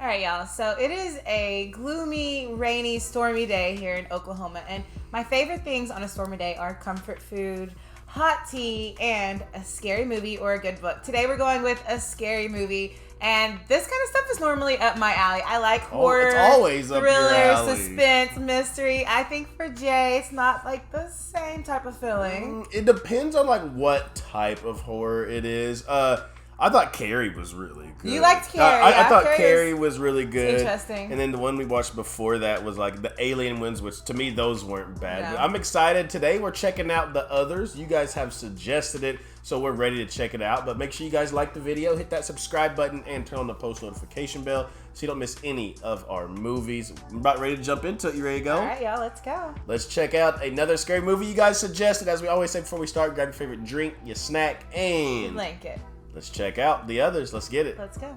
All right, y'all. So it is a gloomy, rainy, stormy day here in Oklahoma. And my favorite things on a stormy day are comfort food, hot tea, and a scary movie or a good book. Today we're going with a scary movie. And this kind of stuff is normally up my alley. I like horror, it's always up your thriller, alley. suspense, mystery. I think for Jay, it's not like the same type of feeling. It depends on like what type of horror it is. I thought Carrie was really good. You liked Carrie. I thought Carrie was really good. Interesting. And then the one we watched before that was like the Alien ones, which to me those weren't bad. Yeah. But I'm excited. Today we're checking out the others. You guys have suggested it, so we're ready to check it out. But make sure you guys like the video, hit that subscribe button, and turn on the post notification bell so you don't miss any of our movies. I'm about ready to jump into it. You ready to go? All right, y'all, let's go. Let's check out another scary movie you guys suggested. As we always say before we start, grab your favorite drink, your snack, and Blanket. let's check out the others. Let's get it. Let's go.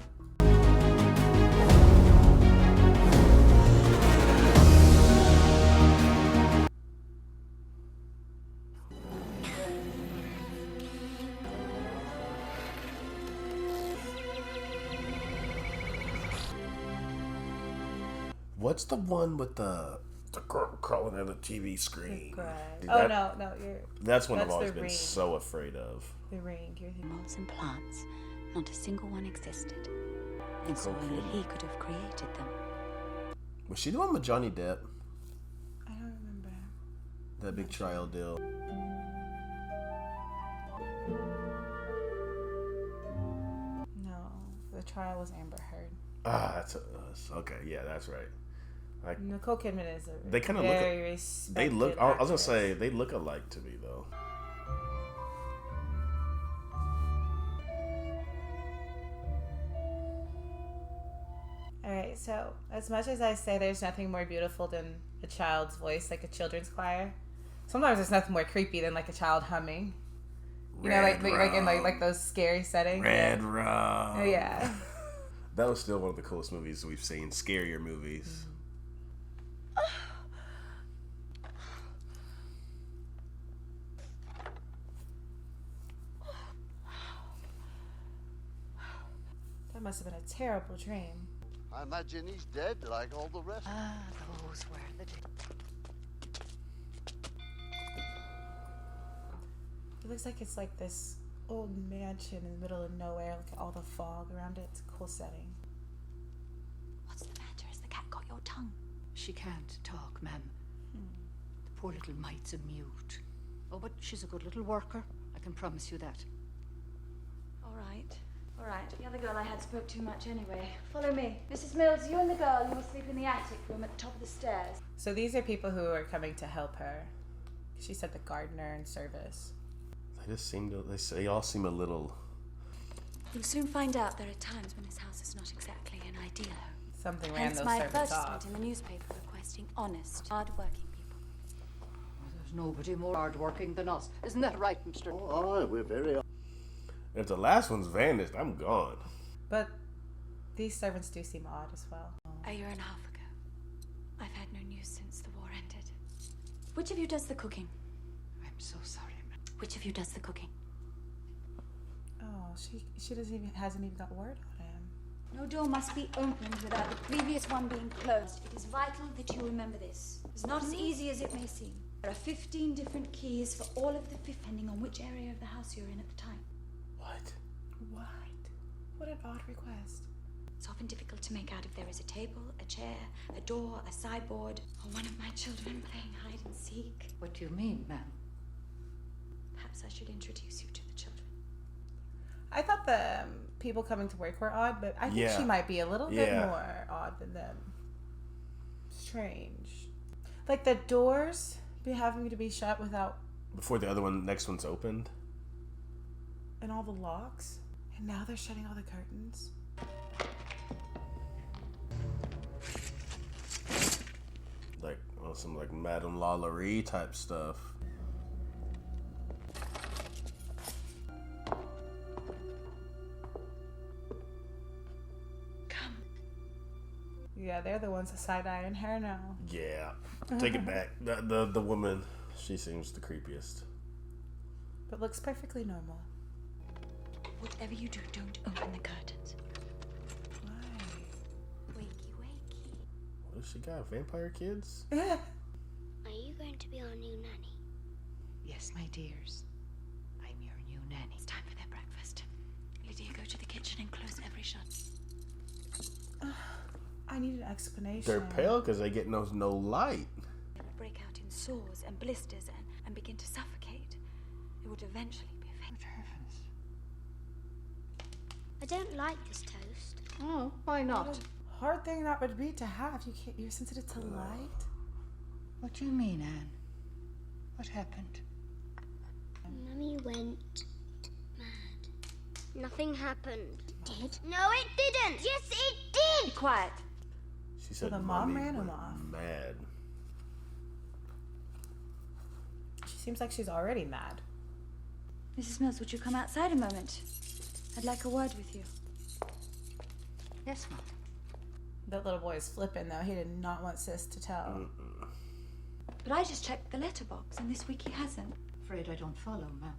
What's the one with the girl crawling on the TV screen? Oh, no, That's one I've that's always The been Ring. so afraid of. The Ring. Animals and plants, not a single one existed. And so only he could have created them. Was she the one with Johnny Depp? I don't remember. That big trial deal. No, the trial was Amber Heard. Ah, that's okay. Yeah, that's right. Nicole Kidman is a They kind of very look. respected They look. I was gonna actress. say they look alike to me though. All right, so as much as I say there's nothing more beautiful than a child's voice, like a children's choir, sometimes there's nothing more creepy than like a child humming. You know, like in like those scary settings. Red Rum. Yeah. That was still one of the coolest movies we've seen. Scarier movies. That must have been a terrible dream. I imagine he's dead like all the rest. Ah, those were the days. It looks like it's like this old mansion in the middle of nowhere. Look at all the fog around it. It's a cool setting. What's the matter? Has the cat got your tongue? She can't talk, ma'am. The poor little mite's a mute. Oh, but she's a good little worker. I can promise you that. All right. The other girl I had spoke too much anyway. Follow me. Mrs. Mills, you and the girl, you will sleep in the attic room at the top of the stairs. So these are people who are coming to help her. She said the gardener and service. They just seem to. They all seem a little. You'll soon find out there are times when this house is not exactly an ideal home. Something ran Hence those my servants off. advertisement in the newspaper requesting honest, hard-working people. Oh, there's nobody more hardworking than us. Isn't that right, Mr.? Oh, we're very... If the last one's vanished, I'm gone. But these servants do seem odd as well. A year and a half ago. I've had no news since the war ended. Which of you does the cooking? I'm so sorry, ma'am. Which of you does the cooking? Oh, she hasn't even got word on him. No door must be opened without the previous one being closed. It is vital that you remember this. It's not as easy as it may seem. There are 15 different keys for all of the depending on which area of the house you're in at the time. What? What an odd request. It's often difficult to make out if there is a table, a chair, a door, a sideboard, or one of my children playing hide and seek. What do you mean, ma'am? Perhaps I should introduce you to the children. I thought the people coming to work were odd, but I think she might be a little bit more odd than them. Strange. Like the doors be having to be shut without... Before the next one's opened? And all the locks. And now they're shutting all the curtains. Like, some like Madame Lalaurie type stuff. Come. Yeah, they're the ones that side-eyeing her now. Yeah. Take it back. The woman, she seems the creepiest. But looks perfectly normal. Whatever you do, don't open the curtains. Why? She got vampire kids? Are you going to be our new nanny? Yes, my dears. I'm your new nanny. It's time for their breakfast. Lydia, go to the kitchen and close every shut. I need an explanation. They're pale because they get no light. It will break out in sores and blisters and begin to suffocate. It would eventually be fatal. I don't like this toast. Oh, why not? Hard thing that would be to have. You're sensitive to light. What do you mean, Anne? What happened? Mummy went mad. Nothing happened. Did? No, it didn't. Yes, it did. Be quiet. She said the mom Mommy ran him went off. mad. She seems like she's already mad. Mrs. Mills, would you come outside a moment? I'd like a word with you. Yes, Mom. That little boy is flipping, though. He did not want Sis to tell. But I just checked the letterbox, and this week he hasn't. Afraid I don't follow, Ma'am.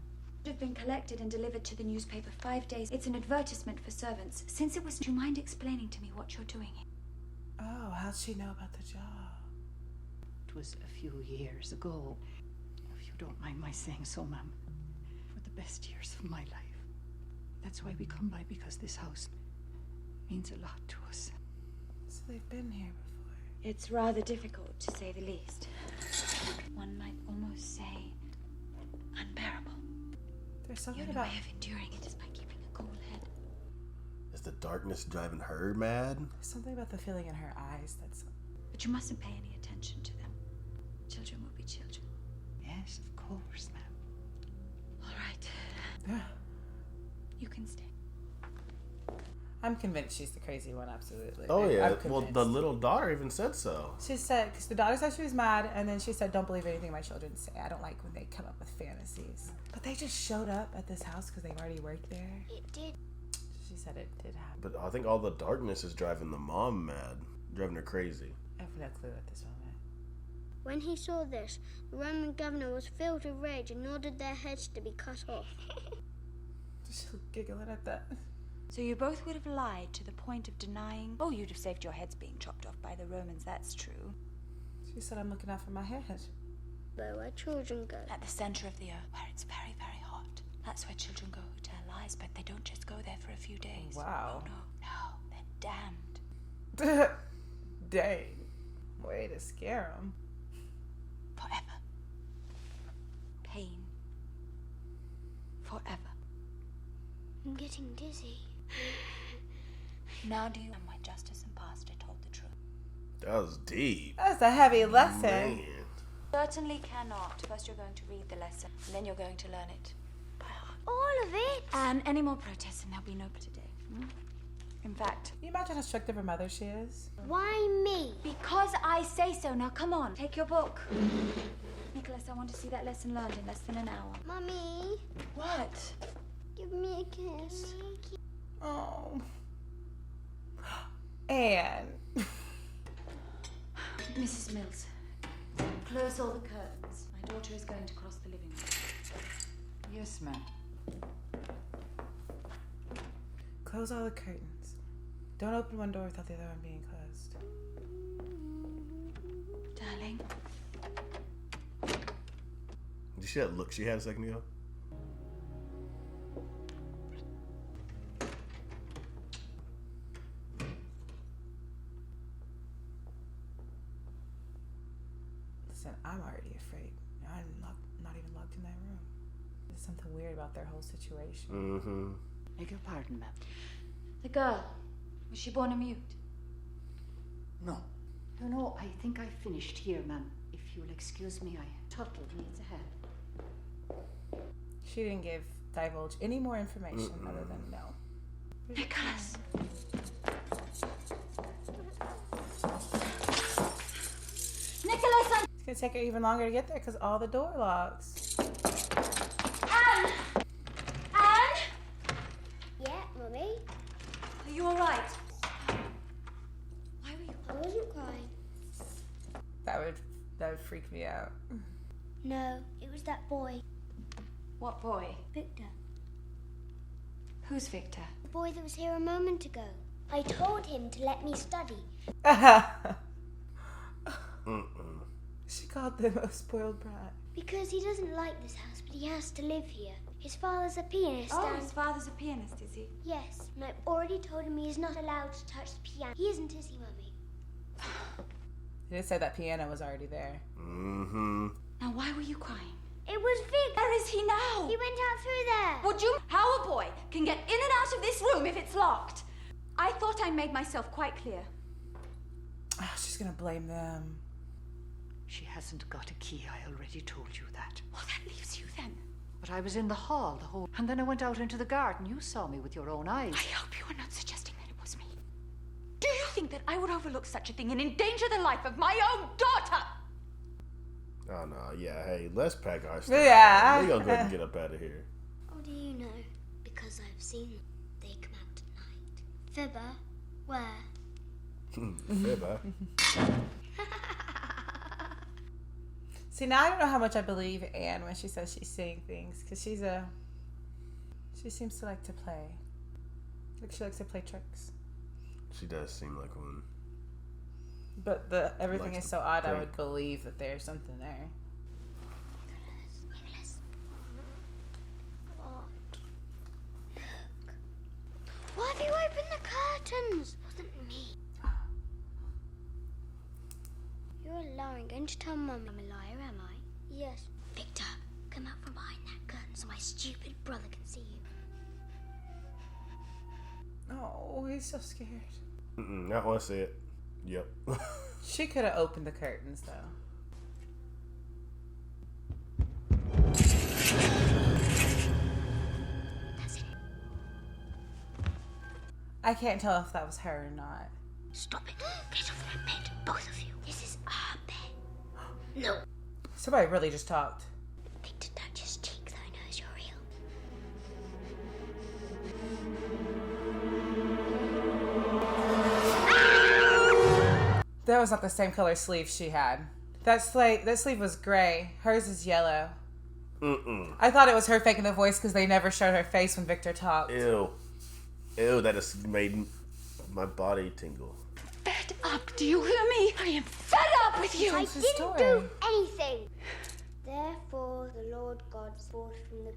It have been collected and delivered to the newspaper 5 days. It's an advertisement for servants. Since it was, do you mind explaining to me what you're doing here? Oh, how'd she know about the job? It was a few years ago. If you don't mind my saying so, Ma'am. For the best years of my life. That's why we come by, because this house means a lot to us. So they've been here before. It's rather difficult, to say the least. One might almost say unbearable. There's The something only about... way of enduring it is by keeping a cool head. Is the darkness driving her mad? There's something about the feeling in her eyes that's... But you mustn't pay any attention to them. Children will be children. Yes, of course, Ma'am. All right. You can stay. I'm convinced she's the crazy one, absolutely. Oh, yeah. I'm Well, convinced. the little daughter even said so. She said, because the daughter said she was mad, and then she said, don't believe anything my children say. I don't like when they come up with fantasies. But they just showed up at this house because they've already worked there. It did. She said it did happen. But I think all the darkness is driving the mom mad. Driving her crazy. I have no clue at this moment. When he saw this, the Roman governor was filled with rage and ordered their heads to be cut off. She's giggling at that. So you both would have lied to the point of denying... Oh, you'd have saved your heads being chopped off by the Romans, that's true. She said, I'm looking out for my head. Where our children go. At the center of the earth, where it's very, very hot. That's where children go who tell lies, but they don't just go there for a few days. Wow. Oh, no, they're damned. Dang. Way to scare them. Forever. Pain. Forever. I'm getting dizzy. Now do you know why Justice and Pastor told the truth? That was deep. That's a heavy lesson. Man. Certainly cannot. First you're going to read the lesson, and then you're going to learn it by heart. All of it? And any more protests, and there'll be no today. In fact, Can you imagine how strict of a mother she is? Why me? Because I say so. Now come on, take your book. Nicholas, I want to see that lesson learned in less than an hour. Mummy, What? give me a kiss. Oh. Anne. Mrs. Mills, close all the curtains. My daughter is going to cross the living room. Yes, Ma'am. Close all the curtains. Don't open one door without the other one being closed. darling, Did you see that look she had a second ago? Listen, I'm already afraid. I'm not even locked in that room. There's something weird about their whole situation. Mm-hmm. Beg your pardon, Ma'am. The girl, was she born a mute? No. No, I think I finished here, Ma'am. If you'll excuse me, Tuttle needs a hand. She didn't divulge any more information other than no. Nicholas! Nicholas, It's gonna take her even longer to get there because all the door locks. Anne! Anne! Yeah, Mummy? Are you all right? Why were you... I wasn't crying. That would freak me out. No, it was that boy, What boy? Victor. Who's Victor? The boy that was here a moment ago. I told him to let me study. She called them a spoiled brat. Because he doesn't like this house, but he has to live here. His father's a pianist Oh, and... his father's a pianist, is he? Yes, and I've already told him he is not allowed to touch the piano. He isn't, is he, Mummy? He did say that piano was already there. Mm-hmm. Now, why were you crying? It was Vic. Where is he now? He went out through there. Would you? How a boy can get in and out of this room if it's locked? I thought I made myself quite clear. Oh, she's gonna blame them. She hasn't got a key, I already told you that. Well, that leaves you then. But I was in the hall the whole... And then I went out into the garden. You saw me with your own eyes. I hope you are not suggesting that it was me. Do you think that I would overlook such a thing and endanger the life of my own daughter? Oh, no. Yeah, hey, let's pack our stuff. Yeah. We gonna go ahead and get up out of here. How do you know? Because I've seen them. They come out tonight. Fibber, where? Fibber. See, now I don't know how much I believe Anne when she says she's seeing things, because she seems to like to play. Like she likes to play tricks. She does seem like one. But everything Likes is to so odd, I prank. would believe that there's something there. Nicholas. What? Why have you opened the curtains? It wasn't me. You're a liar. I'm going to tell Mum I'm a liar, am I? Yes. Victor, come out from behind that curtain so my stupid brother can see you. Oh, he's so scared. Not want to see it. Yep. She could have opened the curtains, though. That's it. I can't tell if that was her or not. Stop it. Get off that bed, both of you. This is our bed. No. Somebody really just talked. Victor, touch his cheek so he knows you're real. That was not the same color sleeve she had. That sleeve was gray. Hers is yellow. I thought it was her faking the voice because they never showed her face when Victor talked. Ew. Ew, that just made my body tingle. Fed up, do you hear me? I am fed up with you. I What's the didn't story? do anything. Therefore, the Lord God forth from the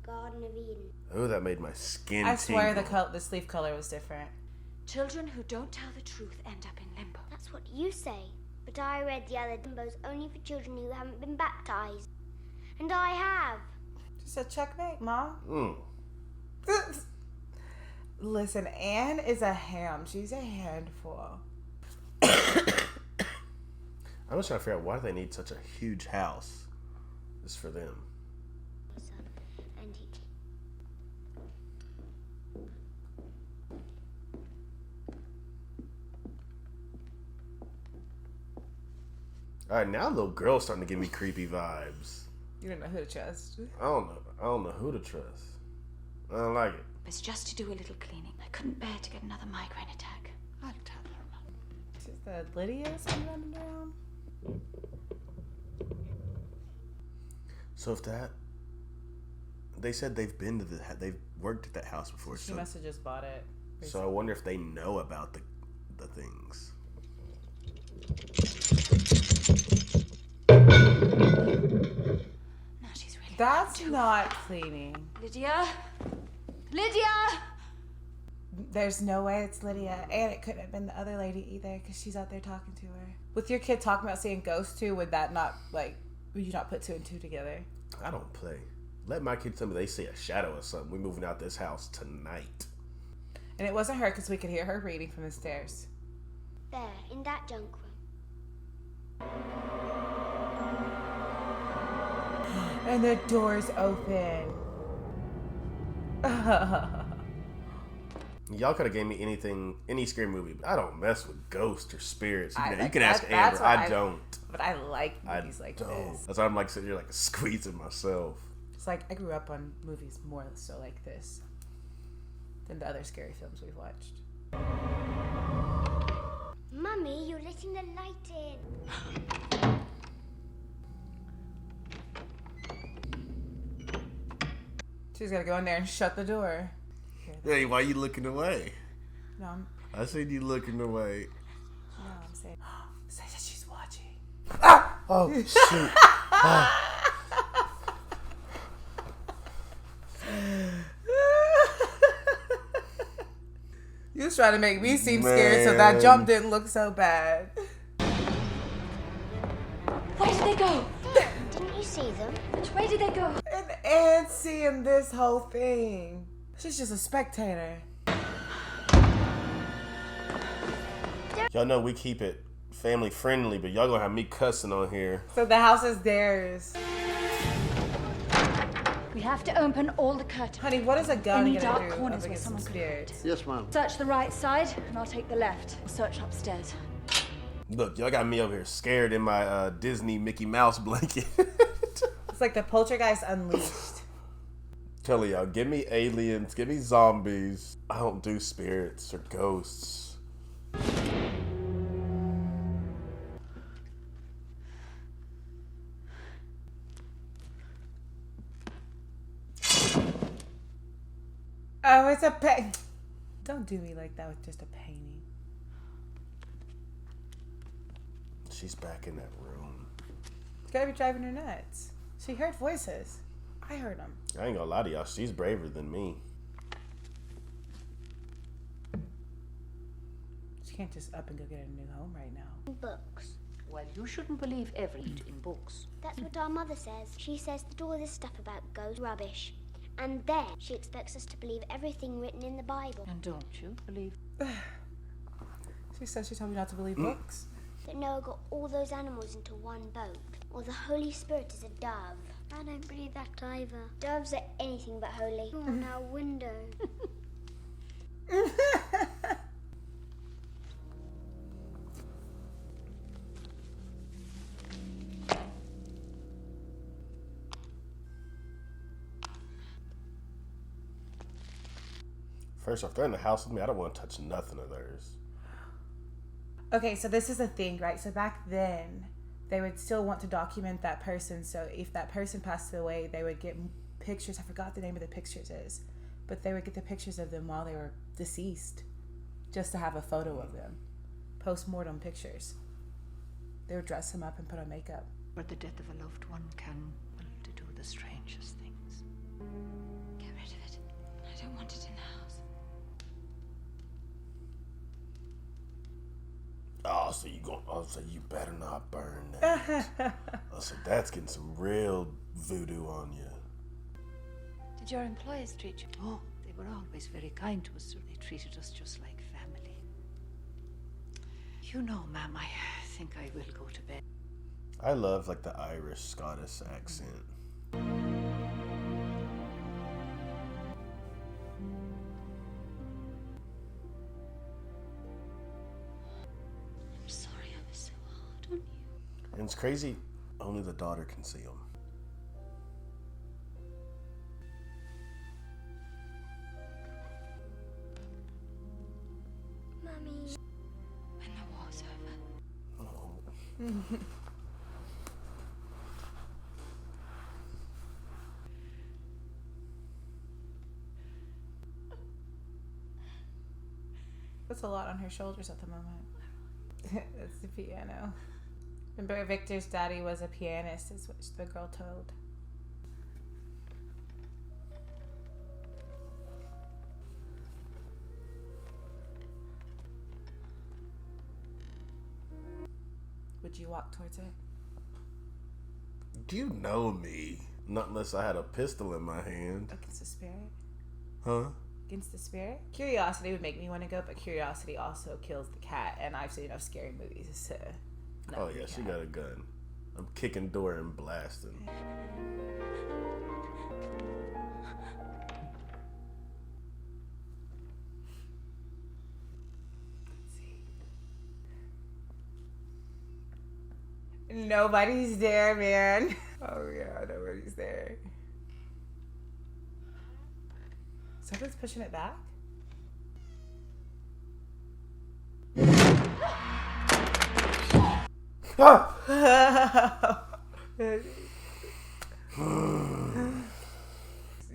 Garden of Eden. Oh, that made my skin I swear tingle. the sleeve color was different. Children who don't tell the truth end up in limbo. That's what you say. But I read the other Limbo's only for children who haven't been baptized. And I have. She said, checkmate, Mom. Mm. Listen, Anne is a ham. She's a handful. I was trying to figure out why they need such a huge house. Just for them. Son, and he... Alright, now little girl's starting to give me creepy vibes. You don't know who to trust. I don't know who to trust. I don't like it. It's just to do a little cleaning. I couldn't bear to get another migraine attack. I'll tell her, Mum. Is that Lydia's been running around? So if that, they said they've been to they've worked at that house before. She must have just bought it. So I wonder if they know about the things. Now she's really That's not cleaning. Lydia! Lydia! There's no way it's Lydia. And it couldn't have been the other lady either because she's out there talking to her. With your kid talking about seeing ghosts too, would you not put two and two together? I don't play. Let my kids tell me they see a shadow or something. We're moving out this house tonight. And it wasn't her because we could hear her reading from the stairs. There, in that junk room. And the door's open. Y'all could have gave me any scary movie. But I don't mess with ghosts or spirits. You I- can ask that's Amber. what I don't. But I like I movies like don't. this. That's why I'm like sitting here like squeezing myself. It's like I grew up on movies more so like this than the other scary films we've watched. Mummy, you're letting the light in. She's gotta go in there and shut the door. Hey, why you looking away? No, I seen you looking away. I'm saying. Say that she's watching. Ah! Oh, shoot. Ah. You was trying to make me seem scared so that jump didn't look so bad. Where did they go? Didn't you see them? Which way did they go? And Anne's seeing this whole thing. She's just a spectator. Y'all know we keep it family friendly, but y'all gonna have me cussing on here. So the house is theirs. We have to open all the curtains. Honey, what is a gun Any gonna dark do corners up where against some someone could spirits? Yes, ma'am. Search the right side, and I'll take the left. Search upstairs. Look, y'all got me over here scared in my Disney Mickey Mouse blanket. It's like the poltergeist unleashed. Telling y'all, give me aliens, give me zombies. I don't do spirits or ghosts. Oh, it's a Don't do me like that with just a painting. She's back in that room. It's gotta be driving her nuts. She heard voices. I heard them. I ain't gonna lie to y'all, she's braver than me. She can't just up and go get a new home right now. Books. Well, you shouldn't believe everything in books. That's what our mother says. She says that all this stuff about ghosts rubbish. And then she expects us to believe everything written in the Bible. And don't you believe? She said she told me not to believe books. That Noah got all those animals into one boat. Or the Holy Spirit is a dove. I don't believe that either. Doves are anything but holy. On our window. First off, they're in the house with me. I don't want to touch nothing of theirs. Okay, so this is the thing, right? So back then, they would still want to document that person. So if that person passed away, they would get pictures. I forgot the name of the pictures is. But they would get the pictures of them while they were deceased. Just to have a photo of them. Post-mortem pictures. They would dress them up and put on makeup. But the death of a loved one can, well, to do the strangest things. Get rid of it. I don't want it in the house. Oh, so you going? Oh, so you better not burn that. Oh, so that's getting some real voodoo on you. Did your employers treat you? Oh, they were always very kind to us. They treated us just like family. You know, ma'am, I think I will go to bed. I love like the Irish Scottish accent. I'm sorry I was so hard on you. And it's crazy. Only the daughter can see them. Mummy. When the war's over. Oh. That's a lot on her shoulders at the moment. That's the piano. Remember, Victor's daddy was a pianist, is what the girl told. Would you walk towards it? Do you know me? Not unless I had a pistol in my hand. Against the spirit? Huh? Against the spirit? Curiosity would make me want to go, but curiosity also kills the cat, and I've seen enough scary movies to... Oh yeah, she got a gun. I'm kicking door and blasting. Nobody's there, man. Oh yeah, nobody's there. Something's pushing it back.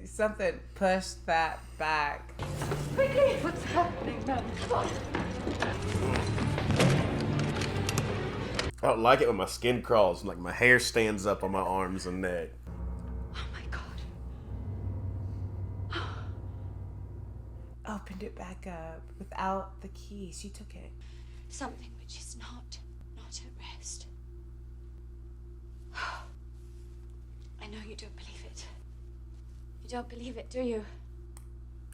Something pushed that back. Quickly! What's happening now? Come on! I don't like it when my skin crawls and like my hair stands up on my arms and neck. Oh my God. Opened it back up without the key. She took it. Something which is not at rest. I know you don't believe it. You don't believe it, do you?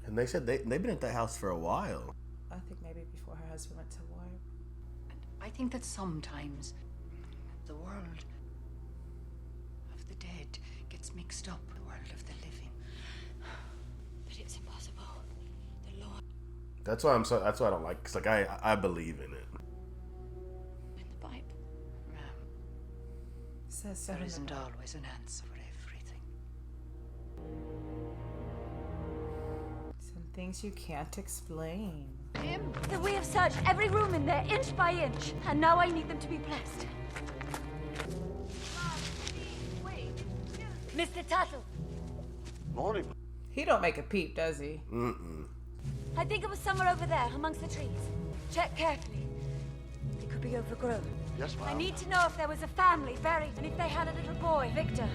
And they said they've been at that house for a while. I think maybe before her husband went to war. I think that sometimes the world of the dead gets mixed up with the world of the living. But it's impossible. The Lord That's why I don't like. Cause like I believe in it. in the Bible. Says so There in the isn't Bible. always an answer for everything. Some things you can't explain. Then we have searched every room in there, inch by inch, and now I need them to be blessed. Mr. Tuttle, Morning. He don't make a peep, does he? I think it was somewhere over there, amongst the trees. Check carefully. It could be overgrown. Yes, ma'am. I need to know if there was a family buried, and if they had a little boy, Victor.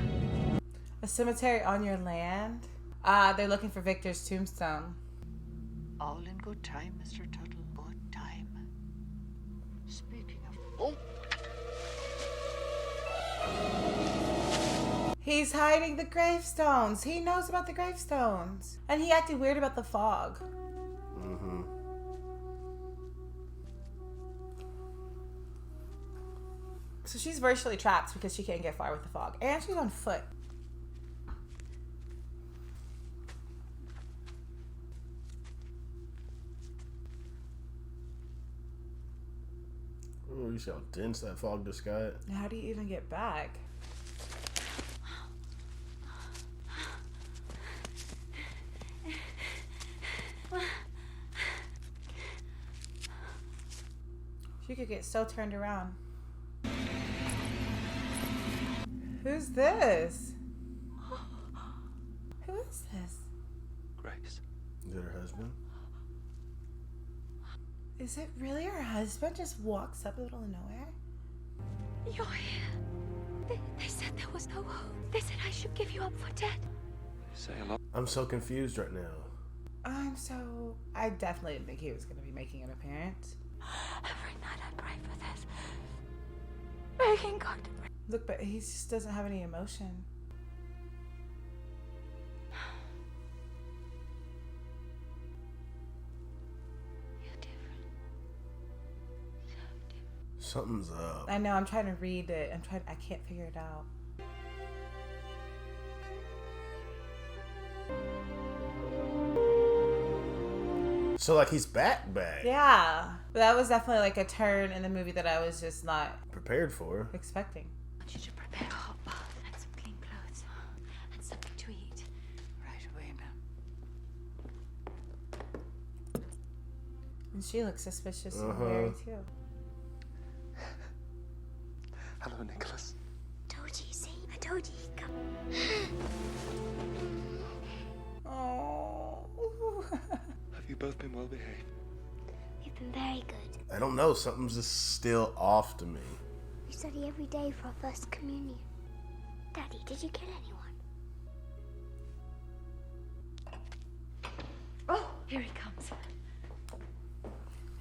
A cemetery on your land? They're looking for Victor's tombstone. All in good time, Mr. Tuttle. Good time. Speaking of... Oh, He's hiding the gravestones. He knows about the gravestones. And he acted weird about the fog. So she's virtually trapped because she can't get far with the fog. And she's on foot. Oh, you see how dense that fog just got? How do you even get back? She could get so turned around. Who's this? Who is this? Grace. Is it her husband? Is it really her husband? Just walks up in the middle of nowhere? You're here. They said there was no hope. They said I should give you up for dead. Say a lot. I'm so confused right now. I definitely didn't think he was going to be making an appearance. Every night I pray for this. Begging God to bring. Look, but he just doesn't have any emotion. You're different. So different. Something's up. I know, I'm trying to read it. I can't figure it out. So like he's back. Yeah. But that was definitely like a turn in the movie that I was just not Prepared for. expecting. I want you to prepare a hot bath and some clean clothes and something to eat. Right away, ma'am. And she looks suspicious and wary too. Hello, Nicholas. Told you, see? I told you he'd come. Oh. Have you both been well behaved? You've been very good. I don't know. Something's just still off to me. We study every day for our first communion. Daddy, did you kill anyone? Oh, here he comes.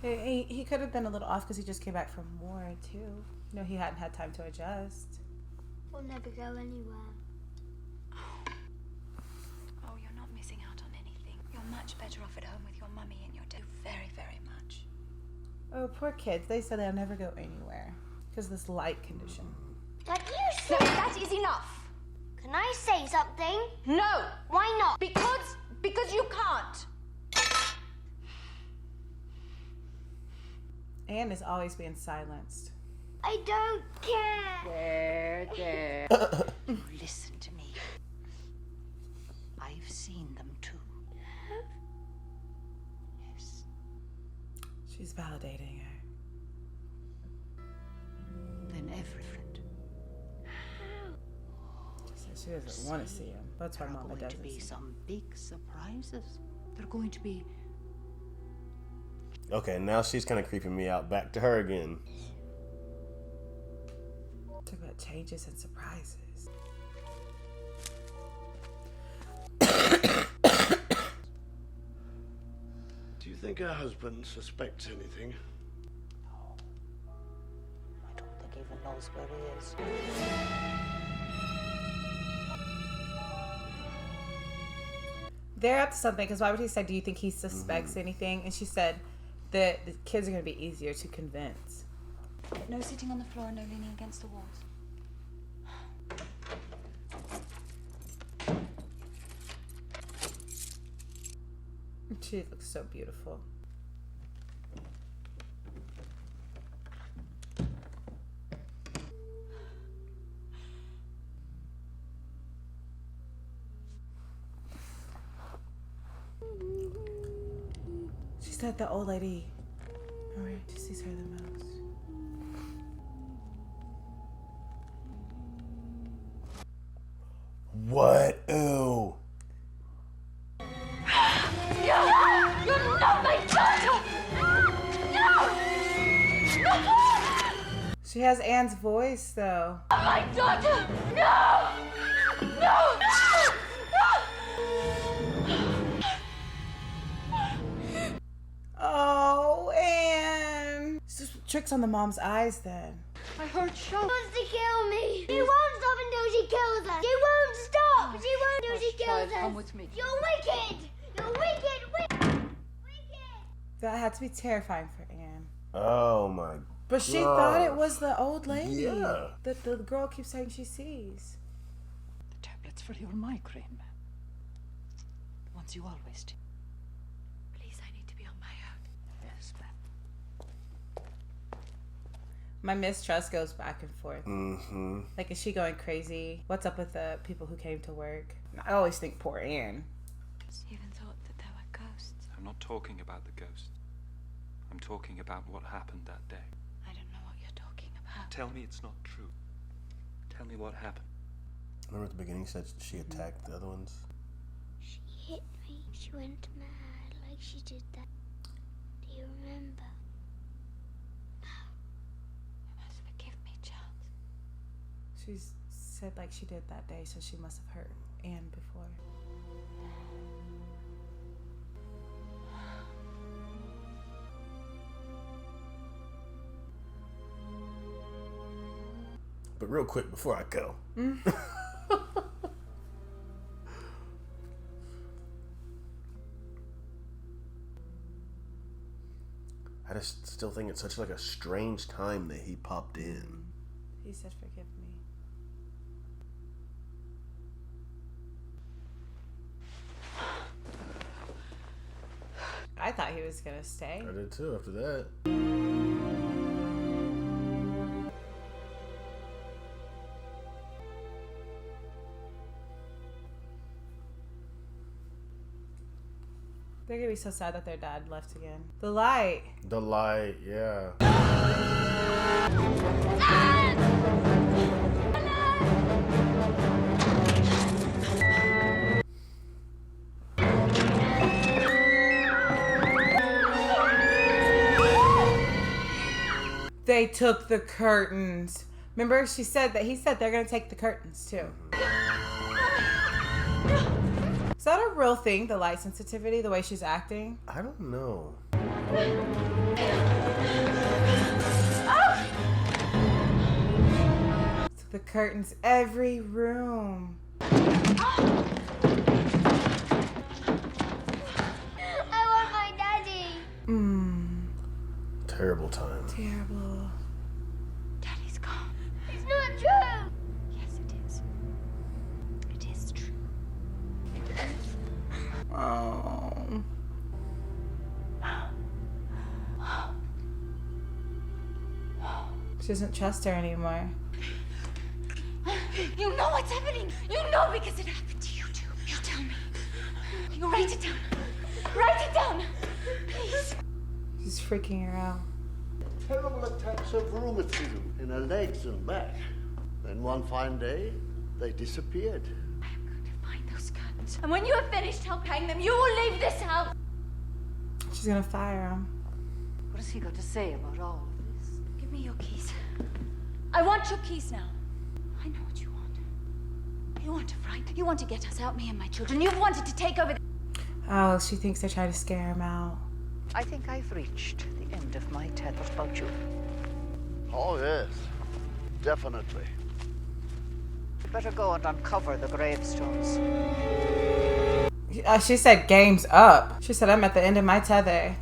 He could have been a little off because he just came back from war too. You know, he hadn't had time to adjust. We'll never go anywhere. Oh, you're not missing out on anything. You're much better off at home with your mummy and your dad. Very, very much. Oh, poor kids. They said they'll never go anywhere because of this light condition. Dad, you No, said... that is enough. Can I say something? No, Why not? because you can't. Anne is always being silenced. I don't care. Listen to me. I've seen them too. Yes. She's validating her. Then every friend. She says she doesn't want to see him. That's why There are Mama going to doesn't be see him. some big surprises. They're going to be... Okay, now she's kind of creeping me out. Back to her again. Talk about changes and surprises. Do you think her husband suspects anything? I don't think he even knows where he is. They're up to something, because why would he say, do you think he suspects anything? And she said that the kids are going to be easier to convince. No sitting on the floor, no leaning against the walls. She looks so beautiful. She said the old lady, remember, she sees her the most. What? Ooh. You're not my daughter! No! She has Anne's voice, though. My daughter! No! No! Oh, Anne. It's just tricks on the mom's eyes, then. I heard shots. She wants to kill me. She won't stop until she kills us. She won't stop. She won't until she kills us. Come with me. You're wicked. You're wicked. Wicked. That had to be terrifying for Anne. Oh my. But she thought it was the old lady Yeah. that the girl keeps saying she sees. The tablets for your migraine, ma'am. The ones you always take. Please, I need to be on my own. Yes, ma'am. My mistrust goes back and forth. Mm-hmm. Like, is she going crazy? What's up with the people who came to work? I always think poor Anne. Stephen thought that there were ghosts. I'm not talking about the ghost. I'm talking about what happened that day. I don't know what you're talking about. Tell me it's not true. Tell me what happened. Remember at the beginning, said she attacked the other ones? She hit me. She went mad like she did that. Do you remember? You must forgive me, Charles. She said like she did that day, so she must have hurt Anne before. But real quick before I go. I just still think it's such like a strange time that he popped in. He said, forgive me. I thought he was gonna stay. I did too after that. They're gonna be so sad that their dad left again. The light. The light, yeah. They took the curtains. Remember, she said that he said they're gonna take the curtains too. Is that a real thing, the light sensitivity, the way she's acting? I don't know. Took the curtains every room. I want my daddy. Terrible time. Terrible. Daddy's gone. It's not true. Yes, it is. It is true. Oh. She doesn't trust her anymore. You know what's happening. You know because it happened to you too. You tell me. You write it down. Write it down. Please. She's freaking her out. Terrible attacks of rheumatism in her legs and back. Then one fine day, they disappeared. I am going to find those curtains. And when you have finished helping them, you will leave this house. She's gonna fire him. What has he got to say about all of this? Give me your keys. I want your keys now. I know what you want. You want to frighten. You want to get us out, me and my children. You've wanted to take over. Oh, she thinks they're trying to scare him out. I think I've reached the end of my tether about you. Oh, yes. Definitely. Better go and uncover the gravestones. She said game's up. She said I'm at the end of my tether.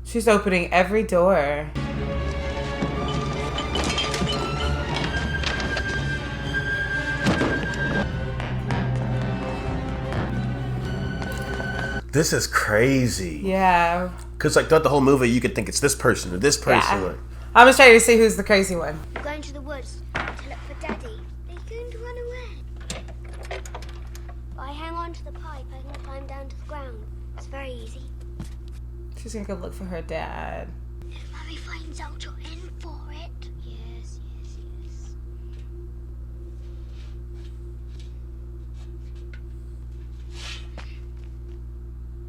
She's opening every door. This is crazy. Yeah. Because like throughout the whole movie, you could think it's this person or this person. Yeah. Like, I'm just trying to see who's the crazy one. I'm going to the woods to look for Daddy. They're going to run away. If I hang on to the pipe, I can climb down to the ground. It's very easy. She's gonna go look for her dad. If Mummy finds out you're in for it. Yes, yes, yes.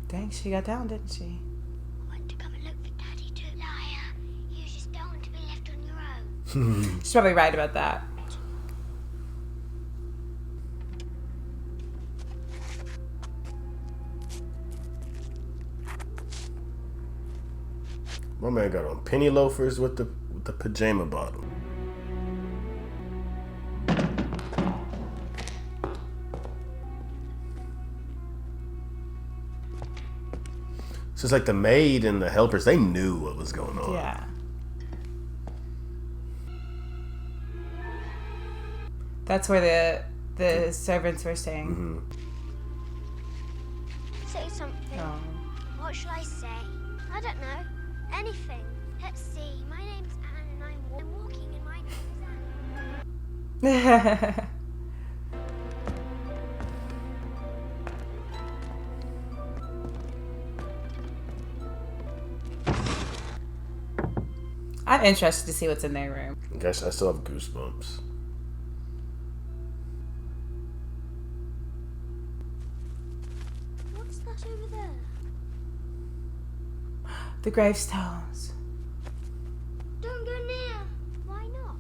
Dang, she got down, didn't she? I want to come and look for Daddy too. Liar. You just don't want to be left on your own. She's probably right about that. my man got on penny loafers with the pajama bottom. So it's like the maid and the helpers, they knew what was going on. Yeah. That's where the servants were staying. Say something. Oh. What shall I say? I don't know. Anything. Let's see. My name's Anne and I'm walking and my name is Anne. I'm interested to see what's in their room. I guess I still have goosebumps. What's that over there? The gravestones. Don't go near. Why not?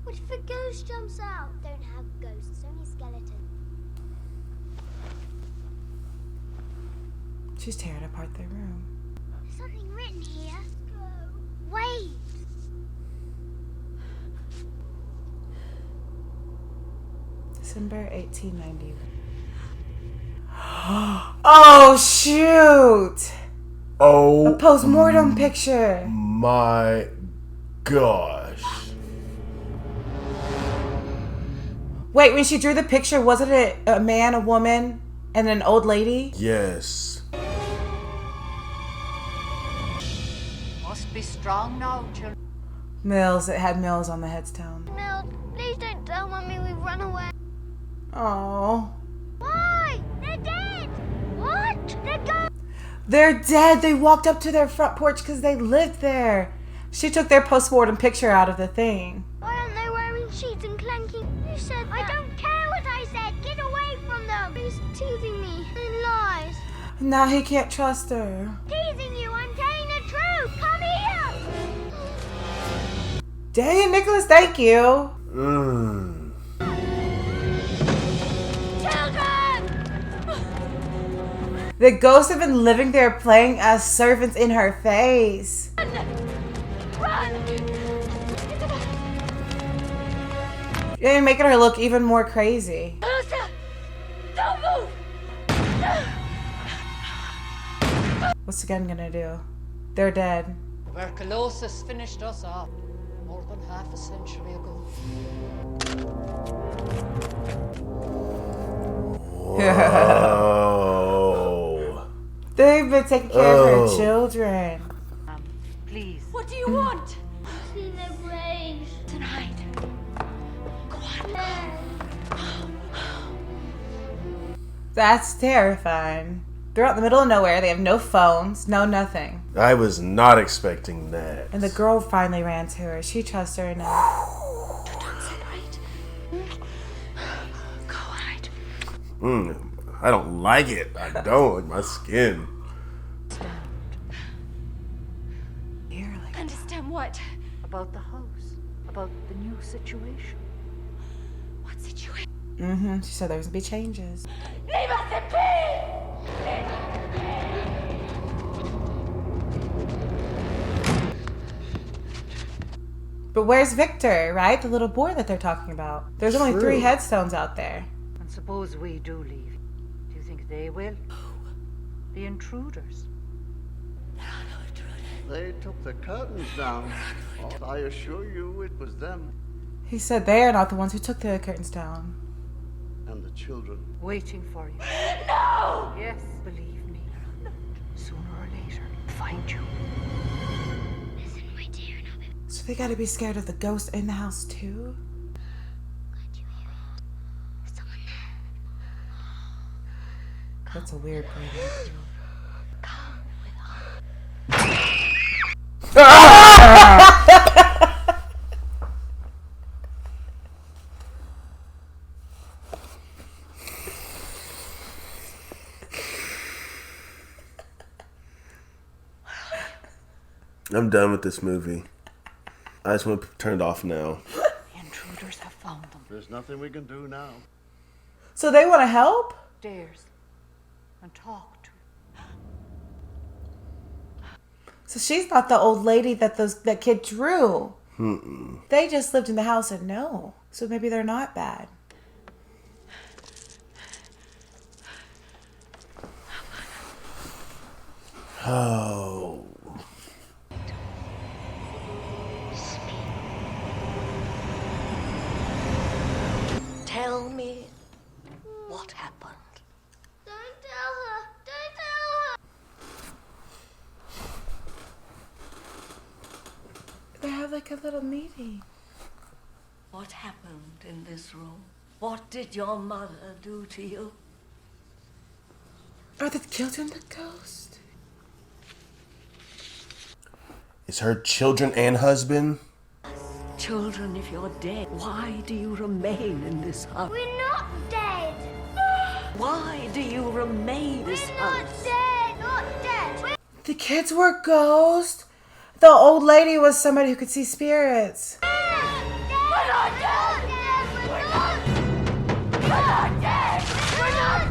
What if a ghost jumps out? Don't have ghosts, only skeletons. She's tearing apart their room. There's something written here. Go. Wait. December 1890. Oh, shoot! Oh A post-mortem picture. my gosh. Wait, when she drew the picture, wasn't it a man, a woman, and an old lady? Yes. Must be strong now, children. Mills, it had Mills on the headstone. No, please don't tell Mummy we've run away. Oh. Why? They're dead. What? They're gone. They're dead. They walked up to their front porch because they lived there. She took their post-mortem picture out of the thing. Why aren't they wearing sheets and clanking? You said that. I don't care what I said. Get away from them. He's teasing me. And lies. Now he can't trust her. Teasing you. I'm telling the truth. Come here. Dang, Nicholas, thank you. Children! The ghosts have been living there playing as servants in her face. Run! You're making her look even more crazy. Closer! Don't move! What's the gun gonna do? They're dead. Tuberculosis finished us off more than half a century ago. Oh. They've been taking care of her children. Please. What do you want? See their brains. Tonight. Go on. That's terrifying. They're out in the middle of nowhere. They have no phones, no nothing. I was not expecting that. And the girl finally ran to her. She trusts her enough. Don't separate. Go hide. I don't like it. I don't like my skin. Eerily. understand what? About the house. About the new situation. What situation? Mm-hmm. She said there was gonna be changes. Leave us in peace! But where's Victor, right? The little boy that they're talking about. There's only 3 headstones out there. And suppose we do leave. Do you think they will? The intruders. They took the curtains down. Oh, I assure you it was them. He said they are not the ones who took the curtains down. And the children. Waiting for you. No! Yes, believe me. Sooner or later, find you. Listen, my dear, So they gotta be scared of the ghost in the house too? can't you hear it? There's someone there. That's a weird breathing. Come with us. I'm done with this movie. I just want to turn it off now. The intruders have found them. There's nothing we can do now. So they want to help? Stairs. And talk to. So she's not the old lady that that kid drew. They just lived in the house and know. So maybe they're not bad. Oh. Tell me what happened. Don't tell her. Don't tell her. They have like a little meeting. What happened in this room? What did your mother do to you? Are the children the ghost? Is her children and husband? Children, if you're dead, why do you remain in this house? We're not dead. Why do you remain in this We're not house? dead. Not dead. The kids were ghosts. The old lady was somebody who could see spirits. We're not dead. We're not dead. We're not.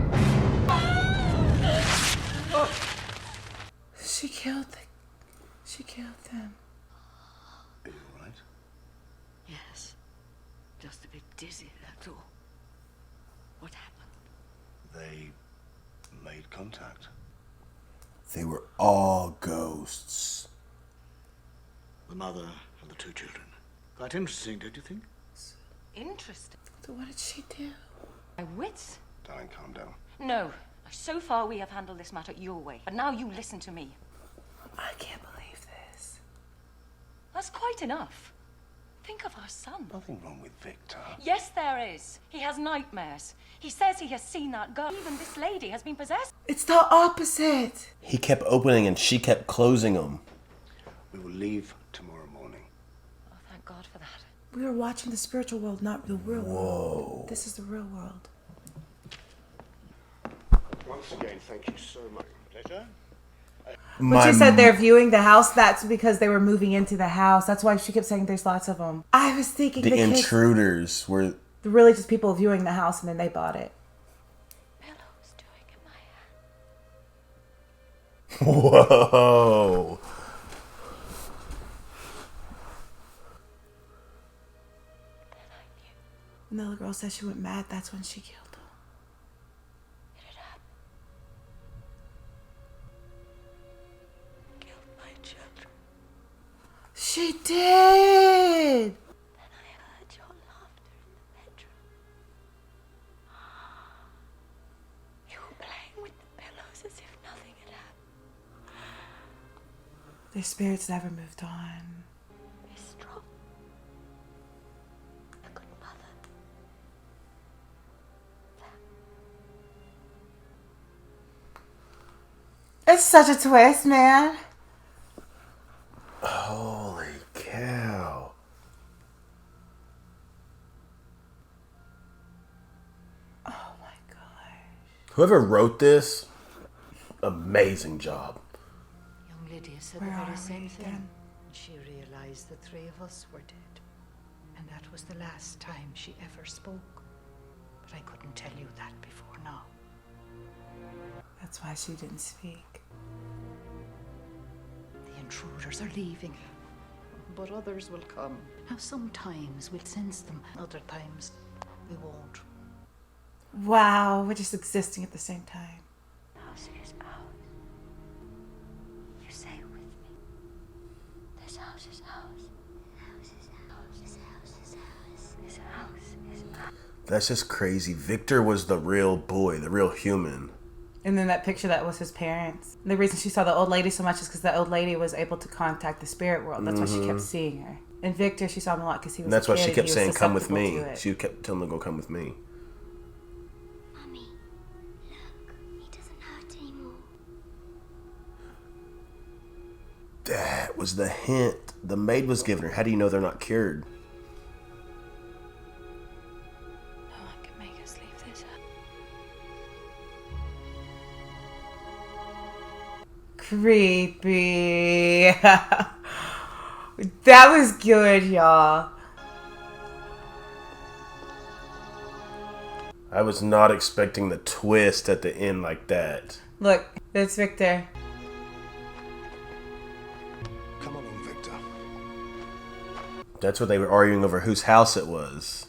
She killed them. Are you all right? Yes. Just a bit dizzy, that's all. What happened? They made contact. They were all ghosts. The mother and the 2 children. Quite interesting, don't you think? Interesting. So what did she do? My wits? Darling, calm down. No. So far we have handled this matter your way. But now you listen to me. I can't believe this. That's quite enough. Think of our son. Nothing wrong with Victor. Yes, there is. He has nightmares. He says he has seen that girl. Even this lady has been possessed. It's the opposite. He kept opening and she kept closing them. We will leave tomorrow morning. Oh, thank God for that. We were watching the spiritual world, not the real world. This is the real world. Once again, thank you so much. Pleasure. When she said they're viewing the house, that's because they were moving into the house. That's why she kept saying there's lots of them. I was thinking The the kids, intruders were... really just people viewing the house and then they bought it. Pillows doing in my hand. Whoa. When the little girl said she went mad, that's when she killed him. It had happened. Killed my children. She did! Then I heard your laughter in the bedroom. You were playing with the pillows as if nothing had happened. Their spirits never moved on. Be strong. A good mother. It's such a twist, man. Holy cow. Oh my gosh. Whoever wrote this, amazing job. Young Lydia said Where the are very we same thing. then? She realized the three of us were dead. And that was the last time she ever spoke. But I couldn't tell you that before now. That's why she didn't speak. The intruders are leaving. But others will come. Now sometimes we'll sense them. Other times we won't. Wow, we're just existing at the same time. House is ours. You say it with me. This house is ours. House is ours. This house is ours. This house is ours. That's just crazy. Victor was the real boy, the real human. And then that picture that was his parents. The reason she saw the old lady so much is because the old lady was able to contact the spirit world. That's why she kept seeing her. And Victor, she saw him a lot because he was. And that's why she kept and saying, "Come with me." susceptible to it. She kept telling him to go come with me. Mummy, look, he doesn't hurt anymore. That was the hint the maid was giving her. How do you know they're not cured? No one can make us leave this house. Creepy. That was good, y'all. I was not expecting the twist at the end like that. Look, that's Victor. Come along, Victor. That's what they were arguing over whose house it was.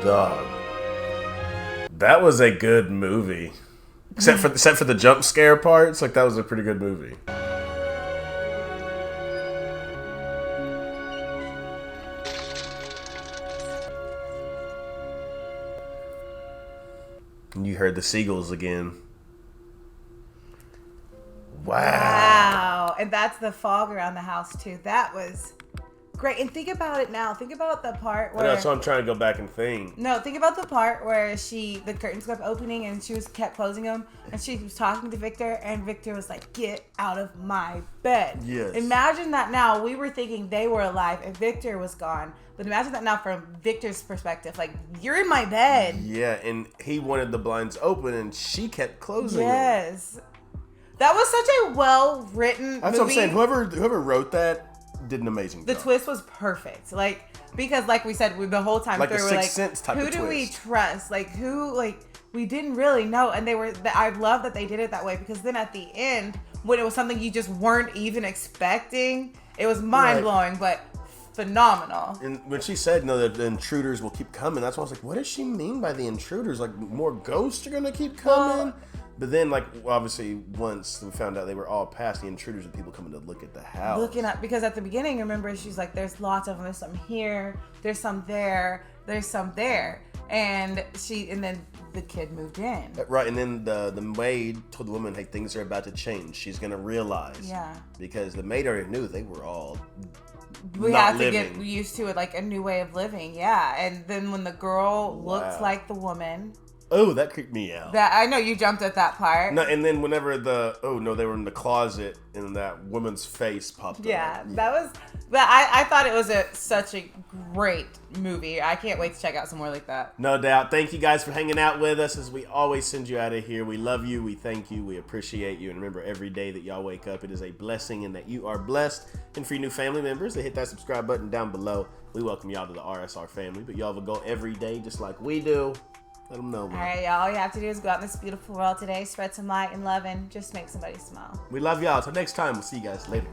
Dog. That was a good movie. Except for the jump scare parts, like that was a pretty good movie. And you heard the seagulls again. Wow. And that's the fog around the house too. That was great. And think about it now. Think about the part I where know, that's what I'm trying to go back and think. No, think about the part where the curtains kept opening and she kept closing them, and she was talking to Victor, and Victor was like, "Get out of my bed." Yes. Imagine that now. We were thinking they were alive and Victor was gone, but imagine that now from Victor's perspective. Like, you're in my bed. Yeah, and he wanted the blinds open, and she kept closing them. Yes. That was such a well-written That's movie. what I'm saying. Whoever wrote that did an amazing The job. twist was perfect. Like, because like we said, the whole time Like through, a we're Sixth Sense type who of do we twist. trust? Like, who, like, we didn't really know. And I love that they did it that way, because then at the end, when it was something you just weren't even expecting, it was mind-blowing, but phenomenal. And when she said, no, that the intruders will keep coming, that's why I was like, what does she mean by the intruders? Like, more ghosts are going to keep coming? But then, like, obviously, once we found out they were all past, the intruders and people coming to look at the house. Looking at, because at the beginning, remember, she's like, there's lots of them. There's some here, there's some there, there's some there. And then the kid moved in. Right, and then the maid told the woman, hey, things are about to change. She's going to realize. Yeah. Because the maid already knew they were all We not have to living. get used to it, like a new way of living. Yeah. And then when the girl looks Wow. like the woman. Oh, that creeped me out. That I know you jumped at that part. No, and then whenever they were in the closet and that woman's face popped up. Yeah, that was. But I thought it was such a great movie. I can't wait to check out some more like that. No doubt. Thank you guys for hanging out with us as we always send you out of here. We love you. We thank you. We appreciate you. And remember, every day that y'all wake up, it is a blessing and that you are blessed. And for your new family members, they hit that subscribe button down below. We welcome y'all to the RSR family. But y'all will go every day just like we do. Let them know. All right, y'all. All you have to do is go out in this beautiful world today, spread some light and love, and just make somebody smile. We love y'all. Till next time, we'll see you guys later.